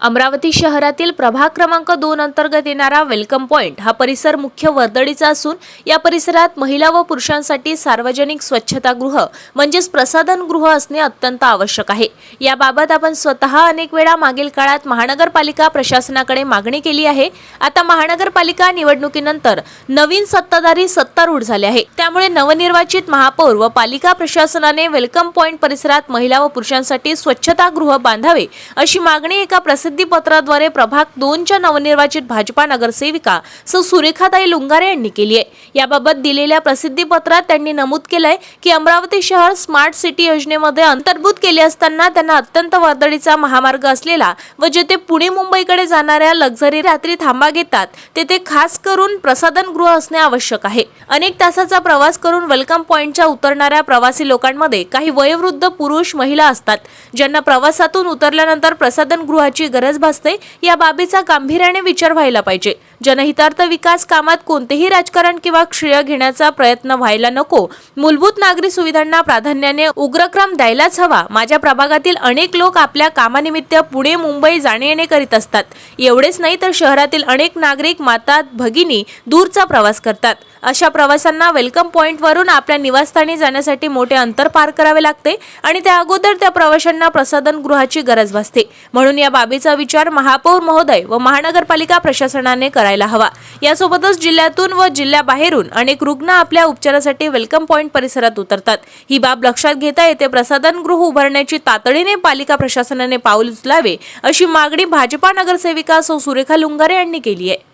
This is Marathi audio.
अमरावती शहरातील प्रभाग क्रमांक 2 अंतर्गत येणारा वेलकम पॉइंट हा परिसर मुख्य वर्दळीचा असून या परिसरात महिला व पुरुषांसाठी सार्वजनिक स्वच्छतागृह म्हणजेच प्रसाधनगृह असणे अत्यंत आवश्यक आहे। याबाबत आपण स्वतः अनेक वेळा मागील काळात महानगरपालिका प्रशासनाकडे मागणी केली आहे। आता महानगरपालिका निवडणुकीनंतर नवीन सत्ताधारी सत्तारूढ झाले आहे, त्यामुळे नवनिर्वाचित महापौर व पालिका प्रशासनाने वेलकम पॉइंट परिसरात महिला व पुरुषांसाठी स्वच्छतागृह बांधावे अशी मागणी एका प्रसिद्धी पत्राद्वारे प्रभाग 2 च्या नवनिर्वाचित भाजपा नगरसेविका सौ सुरेखाताई लुंगारे यांनी केली आहे। याबाबत दिलेल्या प्रसिद्धी पत्रात त्यांनी नमूद केलंय की अमरावती शहर स्मार्ट सिटी योजनेमध्ये अंतर्भूत केले असताना त्यांना अत्यंत वर्दळीचा महामार्ग असलेला व जेथे पुणे मुंबईकडे जाणाऱ्या लक्झरी रात्री थांबा घेतात तेथे खास करून प्रसाधनगृह असणे आवश्यक आहे। अनेक तासाचा प्रवास करून वेलकम पॉइंटच्या उतरणाऱ्या प्रवासी लोकांमध्ये काही वयोवृद्ध पुरुष महिला असतात, ज्यांना प्रवासातून उतरल्यानंतर प्रसाधनगृहाची गरज भासते। या बाबीचा गांभीर्याने विचार व्हायला पाहिजे। जनहितार्थ विकास कामात कोणतेही राजकारण किंवा श्रेय घेण्याचा प्रयत्न व्हायला नको। मूलभूत नागरी सुविधांना प्राधान्याने उग्रक्रम द्यायलाच हवा। माझ्या प्रभागातील अनेक लोक आपल्या कामानिमित्त पुणे मुंबई जाणे येणे करीत असतात। एवढेच नाही तर शहरातील अनेक नागरिक माता भगिनी दूरचा प्रवास करतात। अशा प्रवाशांना वेलकम पॉइंट वरून आपल्या निवासस्थानी जाण्यासाठी मोठे अंतर पार करावे लागते आणि त्या अगोदर त्या प्रवाशांना प्रसाधनगृहाची गरज भासते। म्हणून या बाबीचा विचार महापौर महोदय व महानगरपालिका प्रशासनाने करायला हवा। यासोबतच जिल्ह्यातून व जिल्ह्याबाहेरून अनेक रुग्ण आपल्या उपचारासाठी वेलकम पॉइंट परिसरात उतरतात। ही बाब लक्षात घेता येथे प्रसाधनगृह उभारण्याची तातडीने पालिका प्रशासनाने पाऊल उचलावे अशी मागणी भाजपा नगरसेविका सौ सुरेखा लुंगारे यांनी केली आहे।